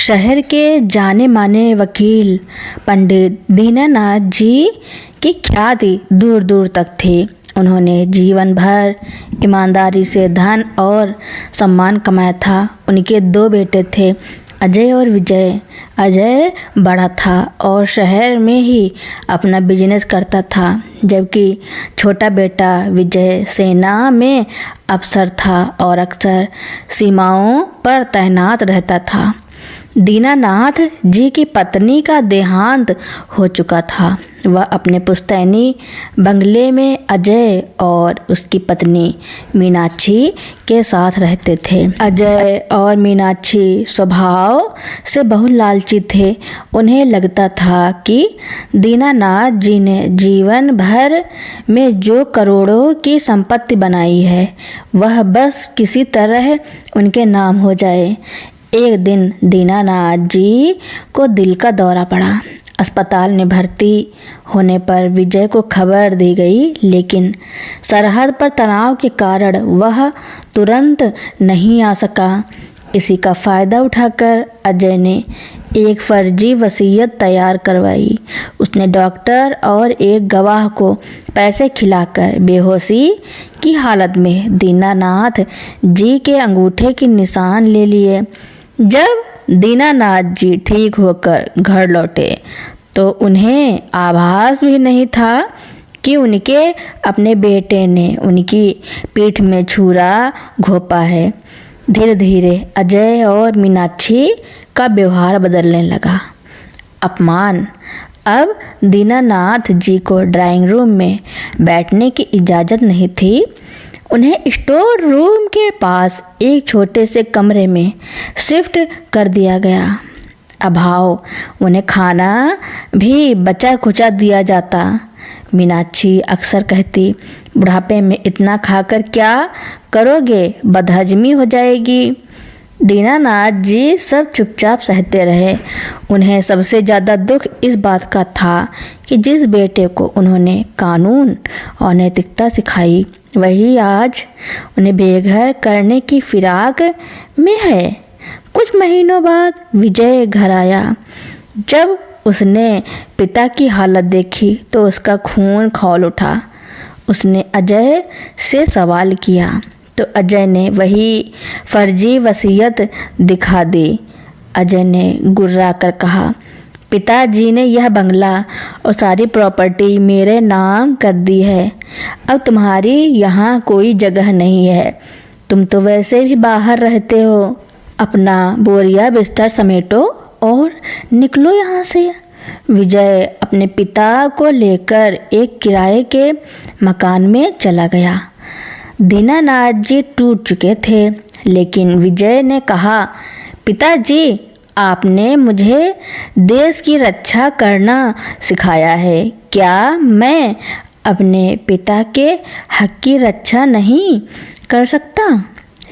शहर के जाने माने वकील पंडित दीनानाथ जी की ख्याति दूर दूर तक थी। उन्होंने जीवन भर ईमानदारी से धन और सम्मान कमाया था। उनके 2 बेटे थे, अजय और विजय। अजय बड़ा था और शहर में ही अपना बिजनेस करता था, जबकि छोटा बेटा विजय सेना में अफसर था और अक्सर सीमाओं पर तैनात रहता था। दीनानाथ जी की पत्नी का देहांत हो चुका था। वह अपने पुश्तैनी बंगले में अजय और उसकी पत्नी मीनाक्षी के साथ रहते थे। अजय और मीनाक्षी स्वभाव से बहुत लालची थे। उन्हें लगता था कि दीनानाथ जी ने जीवन भर में जो करोड़ों की संपत्ति बनाई है, वह बस किसी तरह उनके नाम हो जाए। एक दिन दीनानाथ जी को दिल का दौरा पड़ा। अस्पताल में भर्ती होने पर विजय को खबर दी गई, लेकिन सरहद पर तनाव के कारण वह तुरंत नहीं आ सका। इसी का फ़ायदा उठाकर अजय ने एक फर्जी वसीयत तैयार करवाई। उसने डॉक्टर और एक गवाह को पैसे खिलाकर बेहोशी की हालत में दीनानाथ जी के अंगूठे के निशान ले लिए। जब दीनानाथ जी ठीक होकर घर लौटे तो उन्हें आभास भी नहीं था कि उनके अपने बेटे ने उनकी पीठ में छुरा घोंपा है। धीरे धीरे अजय और मीनाक्षी का व्यवहार बदलने लगा। अपमान। अब दीनानाथ जी को ड्राइंग रूम में बैठने की इजाज़त नहीं थी। उन्हें स्टोर रूम के पास एक छोटे से कमरे में शिफ्ट कर दिया गया। अभाव उन्हें खाना भी बचा खुचा दिया जाता। मीनाक्षी अक्सर कहती, बुढ़ापे में इतना खाकर क्या करोगे, बदहजमी हो जाएगी। दीनानाथ जी सब चुपचाप सहते रहे। उन्हें सबसे ज़्यादा दुख इस बात का था कि जिस बेटे को उन्होंने कानून और नैतिकता सिखाई, वही आज उन्हें बेघर करने की फिराक में है। कुछ महीनों बाद विजय घर आया। जब उसने पिता की हालत देखी तो उसका खून खौल उठा। उसने अजय से सवाल किया तो अजय ने वही फर्जी वसीयत दिखा दी। अजय ने गुर्रा कर कहा, पिताजी ने यह बंगला और सारी प्रॉपर्टी मेरे नाम कर दी है। अब तुम्हारी यहाँ कोई जगह नहीं है। तुम तो वैसे भी बाहर रहते हो। अपना बोरिया बिस्तर समेटो और निकलो यहाँ से। विजय अपने पिता को लेकर एक किराए के मकान में चला गया। दीनानाथ जी टूट चुके थे, लेकिन विजय ने कहा, पिताजी, आपने मुझे देश की रक्षा करना सिखाया है। क्या मैं अपने पिता के हक की रक्षा नहीं कर सकता?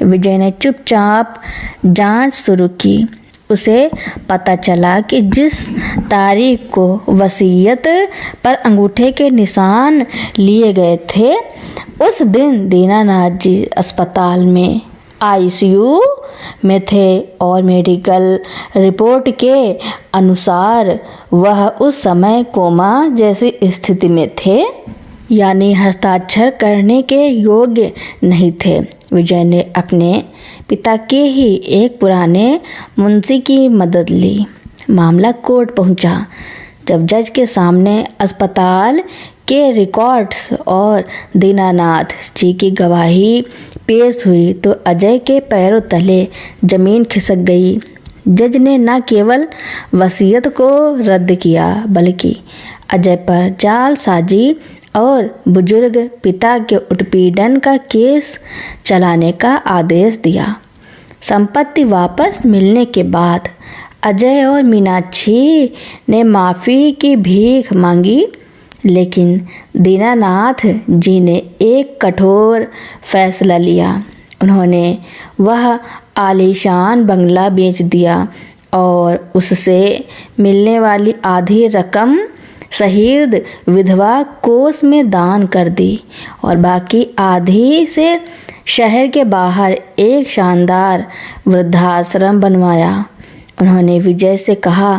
विजय ने चुपचाप जांच शुरू की। उसे पता चला कि जिस तारीख को वसीयत पर अंगूठे के निशान लिए गए थे, उस दिन दीनानाथ जी अस्पताल में आईसीयू में थे और मेडिकल रिपोर्ट के अनुसार वह उस समय कोमा जैसी स्थिति में थे, यानी हस्ताक्षर करने के योग्य नहीं थे। विजय ने अपने पिता के ही एक पुराने मुंशी की मदद ली। मामला कोर्ट पहुंचा। जब जज के सामने अस्पताल के रिकॉर्ड्स और दीनानाथ जी की गवाही पेश हुई तो अजय के पैरों तले जमीन खिसक गई। जज ने न केवल वसीयत को रद्द किया, बल्कि अजय पर जालसाजी और बुजुर्ग पिता के उत्पीड़न का केस चलाने का आदेश दिया। संपत्ति वापस मिलने के बाद अजय और मीनाक्षी ने माफ़ी की भीख मांगी, लेकिन दीनानाथ जी ने एक कठोर फैसला लिया। उन्होंने वह आलीशान बंगला बेच दिया और उससे मिलने वाली आधी रकम शहीद विधवा कोष में दान कर दी और बाकी आधी से शहर के बाहर एक शानदार वृद्धाश्रम बनवाया। उन्होंने विजय से कहा,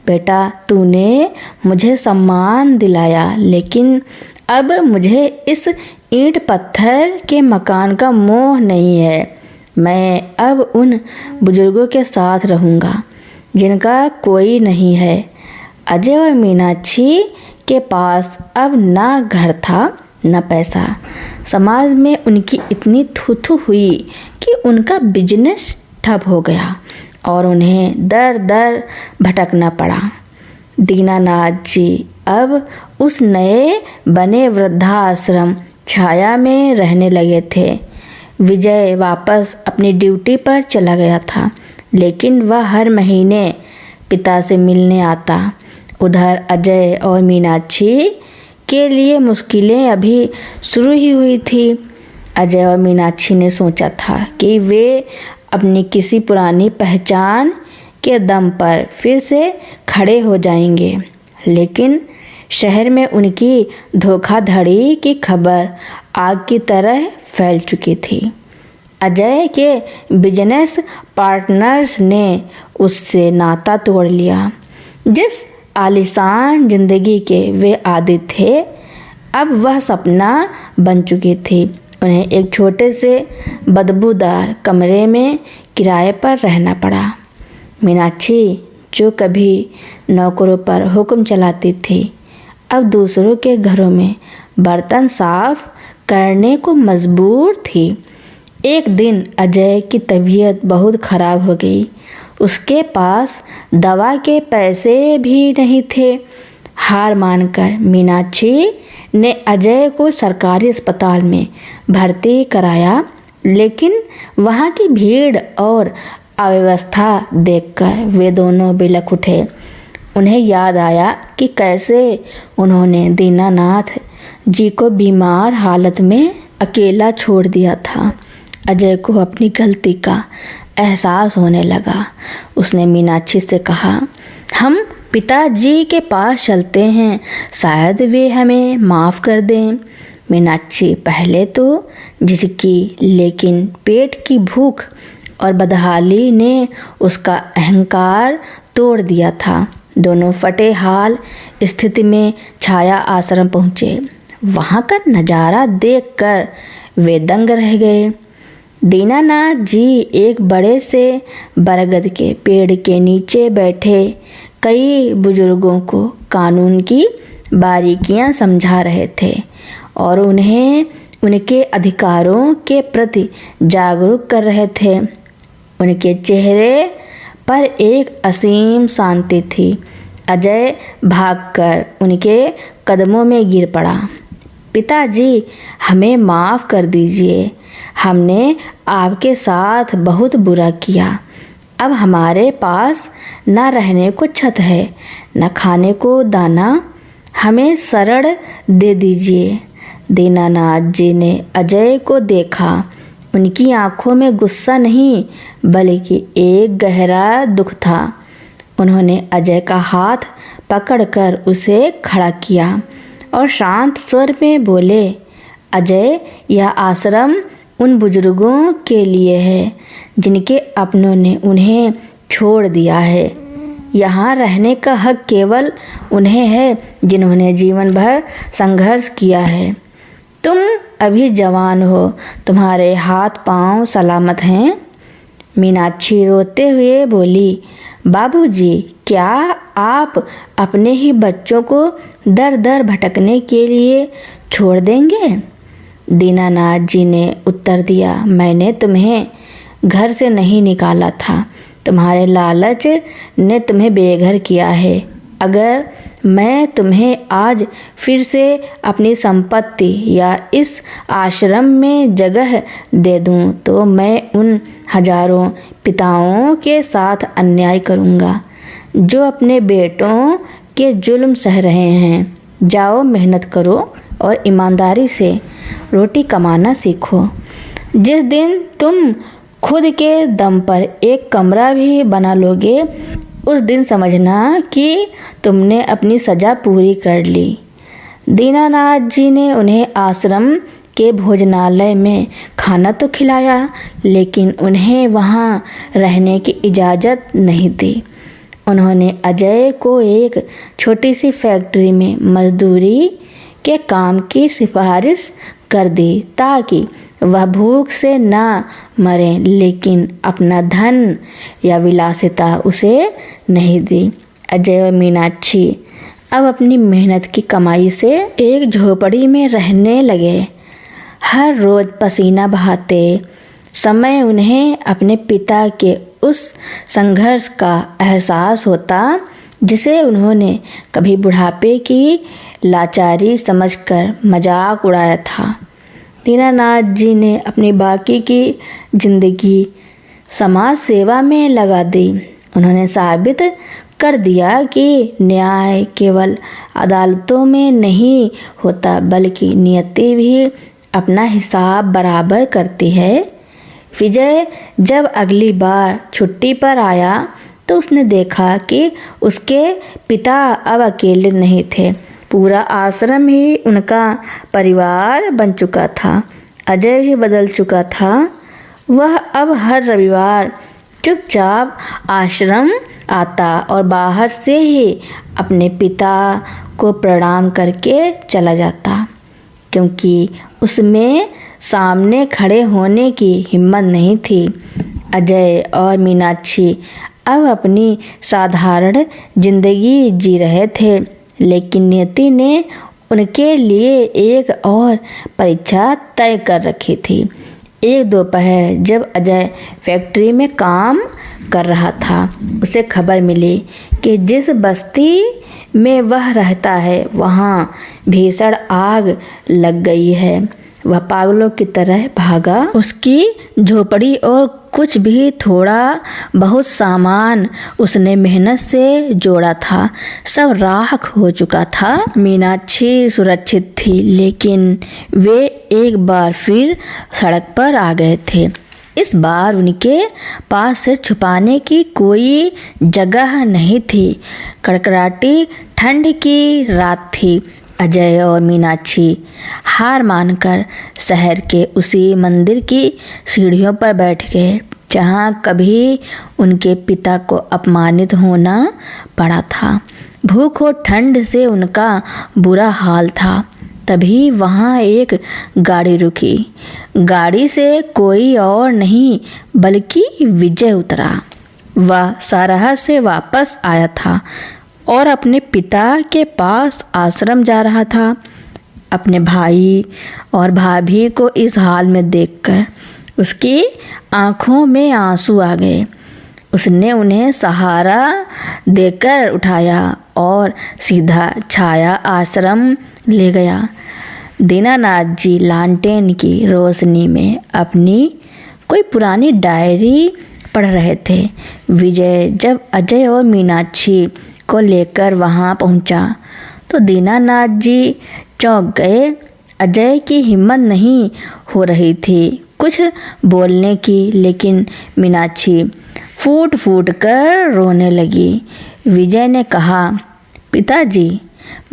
बेटा तूने मुझे सम्मान दिलाया, लेकिन अब मुझे इस ईंट पत्थर के मकान का मोह नहीं है। मैं अब उन बुजुर्गों के साथ रहूँगा जिनका कोई नहीं है। अजय और मीनाक्षी के पास अब ना घर था न पैसा। समाज में उनकी इतनी थू-थू हुई कि उनका बिजनेस ठप हो गया और उन्हें दर दर भटकना पड़ा। दीनानाथ जी अब उस नए बने वृद्धाश्रम छाया में रहने लगे थे। विजय वापस अपनी ड्यूटी पर चला गया था, लेकिन वह हर महीने पिता से मिलने आता। उधर अजय और मीनाक्षी के लिए मुश्किलें अभी शुरू ही हुई थी। अजय और मीनाक्षी ने सोचा था कि वे अपनी किसी पुरानी पहचान के दम पर फिर से खड़े हो जाएंगे, लेकिन शहर में उनकी धोखाधड़ी की खबर आग की तरह फैल चुकी थी। अजय के बिजनेस पार्टनर्स ने उससे नाता तोड़ लिया। जिस आलीशान जिंदगी के वे आदी थे, अब वह सपना बन चुकी थी। उन्हें एक छोटे से बदबूदार कमरे में किराए पर रहना पड़ा। मीनाक्षी, जो कभी नौकरों पर हुक्म चलाती थी, अब दूसरों के घरों में बर्तन साफ करने को मजबूर थी। एक दिन अजय की तबीयत बहुत खराब हो गई। उसके पास दवा के पैसे भी नहीं थे। हार मानकर मीनाक्षी ने अजय को सरकारी अस्पताल में भर्ती कराया, लेकिन वहाँ की भीड़ और अव्यवस्था देखकर वे दोनों बिलख उठे। उन्हें याद आया कि कैसे उन्होंने दीनानाथ जी को बीमार हालत में अकेला छोड़ दिया था। अजय को अपनी गलती का एहसास होने लगा। उसने मीनाक्षी से कहा, हम पिताजी के पास चलते हैं, शायद वे हमें माफ़ कर दें। मीनाक्षी पहले तो झिझकी, लेकिन पेट की भूख और बदहाली ने उसका अहंकार तोड़ दिया था। दोनों फटे हाल स्थिति में छाया आश्रम पहुँचे। वहाँ का नज़ारा देखकर वे दंग रह गए। दीनानाथ जी एक बड़े से बरगद के पेड़ के नीचे बैठे कई बुजुर्गों को कानून की बारीकियां समझा रहे थे और उन्हें उनके अधिकारों के प्रति जागरूक कर रहे थे। उनके चेहरे पर एक असीम शांति थी। अजय भागकर उनके कदमों में गिर पड़ा। पिताजी, हमें माफ़ कर दीजिए। हमने आपके साथ बहुत बुरा किया। अब हमारे पास न रहने को छत है, न खाने को दाना। हमें शरण दे दीजिए। दीनानाथ जी ने अजय को देखा। उनकी आंखों में गुस्सा नहीं, बल्कि एक गहरा दुख था। उन्होंने अजय का हाथ पकड़कर उसे खड़ा किया और शांत स्वर में बोले, अजय, यह आश्रम उन बुजुर्गों के लिए है जिनके अपनों ने उन्हें छोड़ दिया है। यहाँ रहने का हक केवल उन्हें है जिन्होंने जीवन भर संघर्ष किया है। तुम अभी जवान हो, तुम्हारे हाथ पांव सलामत हैं। मीनाक्षी रोते हुए बोली, बाबूजी, क्या आप अपने ही बच्चों को दर दर भटकने के लिए छोड़ देंगे? दीनानाथ जी ने उत्तर दिया, मैंने तुम्हें घर से नहीं निकाला था, तुम्हारे लालच ने तुम्हें बेघर किया है। अगर मैं तुम्हें आज फिर से अपनी संपत्ति या इस आश्रम में जगह दे दूं, तो मैं उन हजारों पिताओं के साथ अन्याय करूंगा जो अपने बेटों के जुल्म सह रहे हैं। जाओ, मेहनत करो और ईमानदारी से रोटी कमाना सीखो। जिस दिन तुम खुद के दम पर एक कमरा भी बना लोगे, उस दिन समझना कि तुमने अपनी सज़ा पूरी कर ली। दीनानाथ जी ने उन्हें आश्रम के भोजनालय में खाना तो खिलाया, लेकिन उन्हें वहाँ रहने की इजाज़त नहीं दी। उन्होंने अजय को एक छोटी सी फैक्ट्री में मजदूरी के काम की सिफारिश कर दी ताकि वह भूख से ना मरे, लेकिन अपना धन या विलासिता उसे नहीं दी। अजय और मीनाक्षी अब अपनी मेहनत की कमाई से एक झोपड़ी में रहने लगे। हर रोज़ पसीना बहाते समय उन्हें अपने पिता के उस संघर्ष का एहसास होता जिसे उन्होंने कभी बुढ़ापे की लाचारी समझकर मजाक उड़ाया था। दीनानाथ जी ने अपनी बाकी की जिंदगी समाज सेवा में लगा दी। उन्होंने साबित कर दिया कि न्याय केवल अदालतों में नहीं होता, बल्कि नियति भी अपना हिसाब बराबर करती है। विजय जब अगली बार छुट्टी पर आया तो उसने देखा कि उसके पिता अब अकेले नहीं थे, पूरा आश्रम ही उनका परिवार बन चुका था। अजय भी बदल चुका था। वह अब हर रविवार चुपचाप आश्रम आता और बाहर से ही अपने पिता को प्रणाम करके चला जाता, क्योंकि उसमें सामने खड़े होने की हिम्मत नहीं थी। अजय और मीनाक्षी अब अपनी साधारण जिंदगी जी रहे थे, लेकिन नियति ने उनके लिए एक और परीक्षा तय कर रखी थी। एक दोपहर जब अजय फैक्ट्री में काम कर रहा था, उसे खबर मिली कि जिस बस्ती में वह रहता है वहाँ भीषण आग लग गई है। वह पागलों की तरह भागा। उसकी झोपड़ी और कुछ भी थोड़ा बहुत सामान उसने मेहनत से जोड़ा था, सब राख हो चुका था। मीनाक्षी सुरक्षित थी, लेकिन वे एक बार फिर सड़क पर आ गए थे। इस बार उनके पास सिर छुपाने की कोई जगह नहीं थी। कड़कड़ाती ठंड की रात थी। अजय और मीनाक्षी हार मानकर शहर के उसी मंदिर की सीढ़ियों पर बैठ गए जहाँ कभी उनके पिता को अपमानित होना पड़ा था। भूख और ठंड से उनका बुरा हाल था। तभी वहाँ एक गाड़ी रुकी। गाड़ी से कोई और नहीं बल्कि विजय उतरा। वह साराह से वापस आया था और अपने पिता के पास आश्रम जा रहा था। अपने भाई और भाभी को इस हाल में देखकर उसकी आंखों में आंसू आ गए। उसने उन्हें सहारा देकर उठाया और सीधा छाया आश्रम ले गया। दीनानाथ जी लालटेन की रोशनी में अपनी कोई पुरानी डायरी पढ़ रहे थे। विजय जब अजय और मीनाक्षी को लेकर वहां पहुंचा तो दीनानाथ जी चौंक गए। अजय की हिम्मत नहीं हो रही थी कुछ बोलने की, लेकिन मीनाक्षी फूट फूट कर रोने लगी। विजय ने कहा, पिताजी,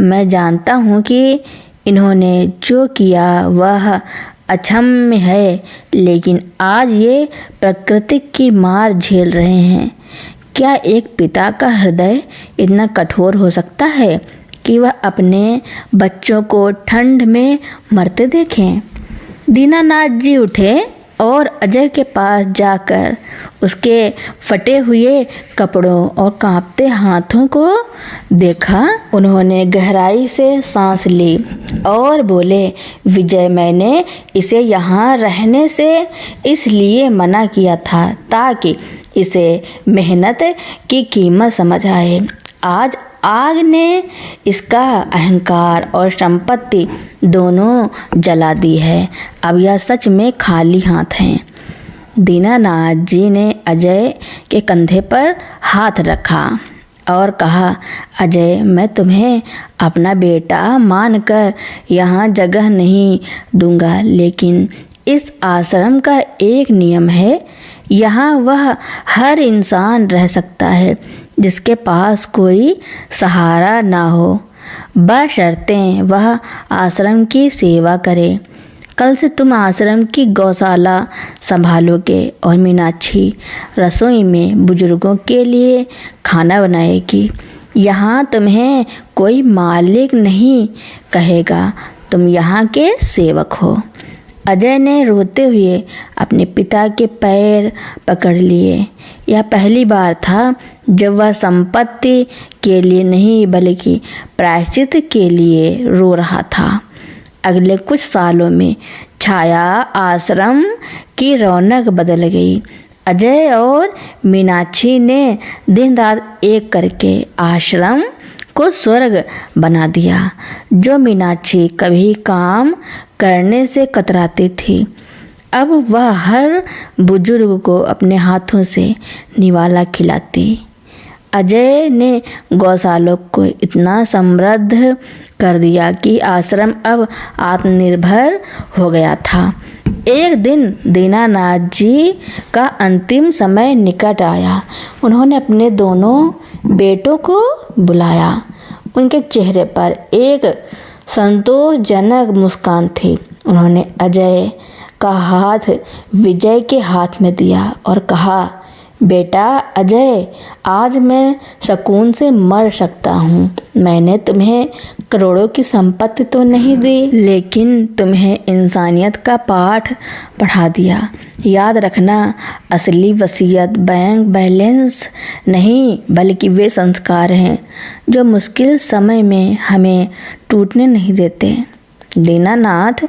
मैं जानता हूँ कि इन्होंने जो किया वह अक्षम्य है, लेकिन आज ये प्रकृति की मार झेल रहे हैं। क्या एक पिता का हृदय इतना कठोर हो सकता है कि वह अपने बच्चों को ठंड में मरते देखें? दीनानाथ जी उठे और अजय के पास जाकर उसके फटे हुए कपड़ों और कांपते हाथों को देखा। उन्होंने गहराई से सांस ली और बोले, विजय, मैंने इसे यहाँ रहने से इसलिए मना किया था ताकि इसे मेहनत की कीमत समझ आए। आज आग ने इसका अहंकार और संपत्ति दोनों जला दी है। अब यह सच में खाली हाथ हैं। दीनानाथ जी ने अजय के कंधे पर हाथ रखा और कहा, अजय, मैं तुम्हें अपना बेटा मानकर यहाँ जगह नहीं दूंगा, लेकिन इस आश्रम का एक नियम है, यहाँ वह हर इंसान रह सकता है जिसके पास कोई सहारा ना हो, बशर्ते वह आश्रम की सेवा करे। कल से तुम आश्रम की गौशाला संभालोगे और मीनाक्षी रसोई में बुजुर्गों के लिए खाना बनाएगी। यहाँ तुम्हें कोई मालिक नहीं कहेगा, तुम यहाँ के सेवक हो। अजय ने रोते हुए अपने पिता के पैर पकड़ लिए। यह पहली बार था जब वह संपत्ति के लिए नहीं बल्कि प्रायश्चित के लिए रो रहा था। अगले कुछ सालों में छाया आश्रम की रौनक बदल गई। अजय और मीनाक्षी ने दिन रात एक करके आश्रम को स्वर्ग बना दिया। जो मीनाक्षी कभी काम करने से कतराती थी, अब वह हर बुजुर्ग को अपने हाथों से निवाला खिलाती। अजय ने गौशालों को इतना समृद्ध कर दिया कि आश्रम अब आत्मनिर्भर हो गया था। एक दिन दीनानाथ जी का अंतिम समय निकट आया। उन्होंने अपने दोनों बेटों को बुलाया। उनके चेहरे पर एक संतोषजनक मुस्कान थी। उन्होंने अजय का हाथ विजय के हाथ में दिया और कहा, बेटा अजय, आज मैं सुकून से मर सकता हूँ। मैंने तुम्हें करोड़ों की संपत्ति तो नहीं दी, लेकिन तुम्हें इंसानियत का पाठ पढ़ा दिया। याद रखना, असली वसीयत बैंक बैलेंस नहीं बल्कि वे संस्कार हैं जो मुश्किल समय में हमें टूटने नहीं देते। दीनानाथ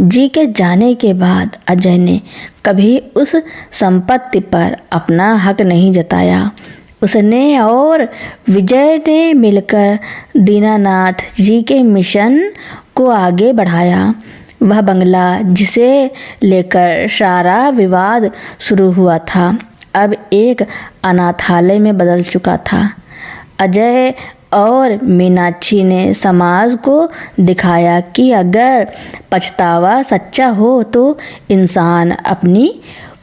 जी के जाने के बाद अजय ने कभी उस संपत्ति पर अपना हक नहीं जताया। उसने और विजय ने मिलकर दीनानाथ जी के मिशन को आगे बढ़ाया। वह बंगला जिसे लेकर सारा विवाद शुरू हुआ था, अब एक अनाथालय में बदल चुका था। अजय और मीनाक्षी ने समाज को दिखाया कि अगर पछतावा सच्चा हो तो इंसान अपनी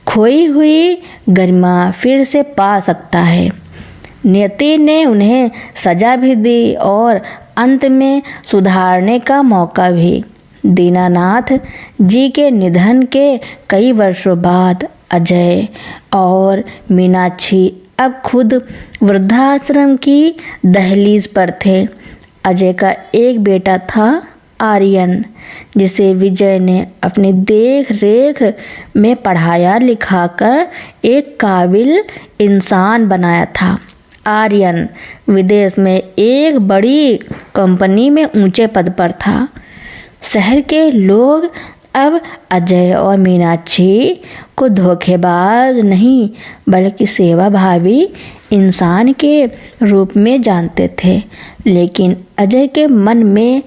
खोई हुई गरिमा फिर से पा सकता है। नियति ने उन्हें सजा भी दी और अंत में सुधारने का मौका भी। दीनानाथ जी के निधन के कई वर्षों बाद अजय और मीनाक्षी अब खुद वृद्धाश्रम की दहलीज पर थे। अजय का एक बेटा था आर्यन, जिसे विजय ने अपनी देख रेख में पढ़ाया लिखाकर एक काबिल इंसान बनाया था। आर्यन विदेश में एक बड़ी कंपनी में ऊंचे पद पर था। शहर के लोग अब अजय और मीनाक्षी को धोखेबाज नहीं बल्कि सेवाभावी इंसान के रूप में जानते थे। लेकिन अजय के मन में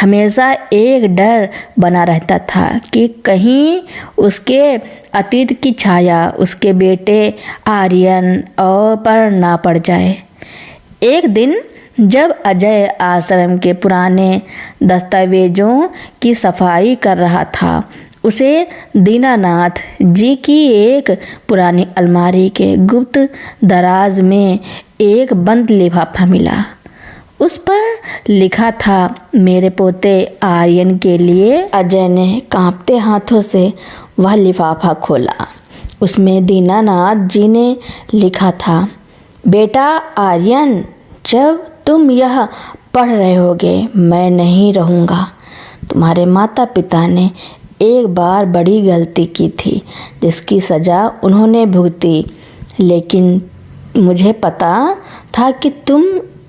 हमेशा एक डर बना रहता था कि कहीं उसके अतीत की छाया उसके बेटे आर्यन और पर ना पड़ जाए। एक दिन जब अजय आश्रम के पुराने दस्तावेजों की सफाई कर रहा था, उसे दीनानाथ जी की एक पुरानी अलमारी के गुप्त दराज में एक बंद लिफाफा मिला। उस पर लिखा था, मेरे पोते आर्यन के लिए। अजय ने कांपते हाथों से वह लिफाफा खोला। उसमें दीनानाथ जी ने लिखा था, बेटा आर्यन, जब तुम यह पढ़ रहे होगे मैं नहीं रहूँगा। तुम्हारे माता पिता ने एक बार बड़ी गलती की थी जिसकी सज़ा उन्होंने भुगती, लेकिन मुझे पता था कि तुम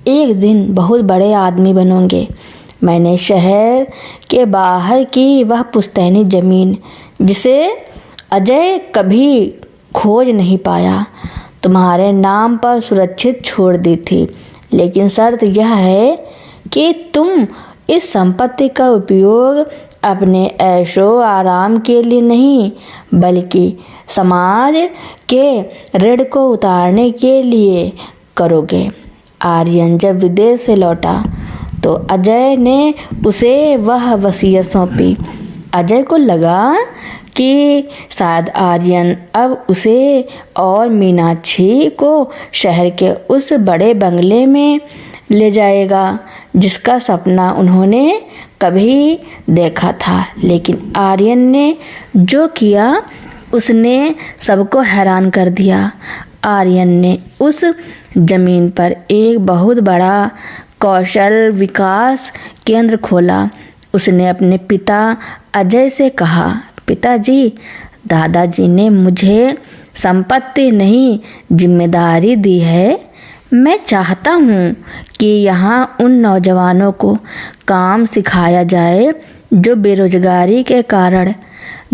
एक दिन बहुत बड़े आदमी बनोगे। मैंने शहर के बाहर की वह पुश्तैनी ज़मीन जिसे अजय कभी खोज नहीं पाया तुम्हारे नाम पर सुरक्षित छोड़ दी थी, लेकिन शर्त यह है कि तुम इस संपत्ति का उपयोग अपने ऐशो आराम के लिए नहीं बल्कि समाज के ऋण को उतारने के लिए करोगे। आर्यन जब विदेश से लौटा तो अजय ने उसे वह वसीयत सौंपी। अजय को लगा कि शायद आर्यन अब उसे और मीनाक्षी को शहर के उस बड़े बंगले में ले जाएगा जिसका सपना उन्होंने कभी देखा था। लेकिन आर्यन ने जो किया उसने सबको हैरान कर दिया। आर्यन ने उस जमीन पर एक बहुत बड़ा कौशल विकास केंद्र खोला। उसने अपने पिता अजय से कहा, पिताजी, दादाजी ने मुझे संपत्ति नहीं जिम्मेदारी दी है। मैं चाहता हूँ कि यहाँ उन नौजवानों को काम सिखाया जाए जो बेरोजगारी के कारण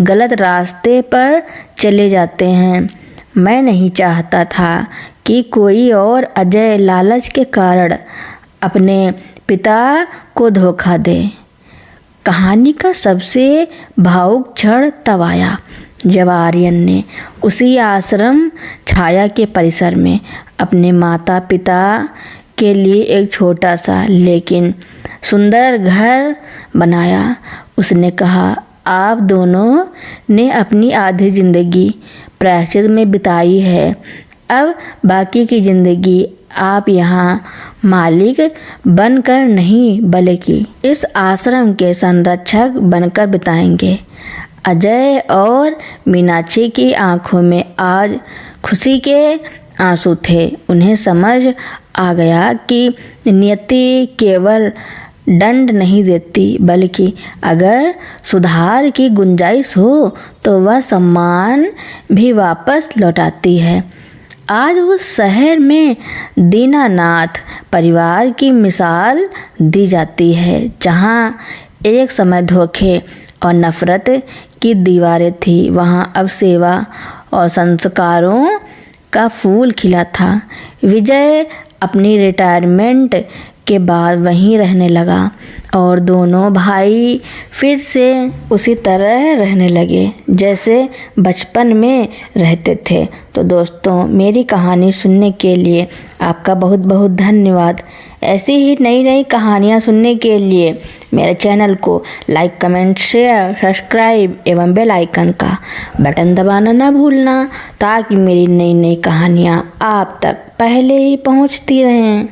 गलत रास्ते पर चले जाते हैं। मैं नहीं चाहता था कि कोई और अजय लालच के कारण अपने पिता को धोखा दे। कहानी का सबसे भावुक क्षण तब आया जब आर्यन ने उसी आश्रम छाया के परिसर में अपने माता पिता के लिए एक छोटा सा लेकिन सुंदर घर बनाया। उसने कहा, आप दोनों ने अपनी आधी जिंदगी प्रायश्चित में बिताई है। अब बाकी की जिंदगी आप यहाँ मालिक बनकर नहीं बल्कि इस आश्रम के संरक्षक बनकर बिताएंगे। अजय और मीनाक्षी की आंखों में आज खुशी के आंसू थे। उन्हें समझ आ गया कि नियति केवल दंड नहीं देती बल्कि अगर सुधार की गुंजाइश हो तो वह सम्मान भी वापस लौटाती है। आज उस शहर में दीनानाथ परिवार की मिसाल दी जाती है, जहाँ एक समय धोखे और नफरत की दीवारें थी, वहाँ अब सेवा और संस्कारों का फूल खिला था। विजय अपनी रिटायरमेंट के बाद वहीं रहने लगा और दोनों भाई फिर से उसी तरह रहने लगे जैसे बचपन में रहते थे। तो दोस्तों, मेरी कहानी सुनने के लिए आपका बहुत बहुत धन्यवाद। ऐसी ही नई नई कहानियाँ सुनने के लिए मेरे चैनल को लाइक, कमेंट, शेयर, सब्सक्राइब एवं बेल आइकन का बटन दबाना ना भूलना, ताकि मेरी नई नई कहानियाँ आप तक पहले ही पहुँचती रहें।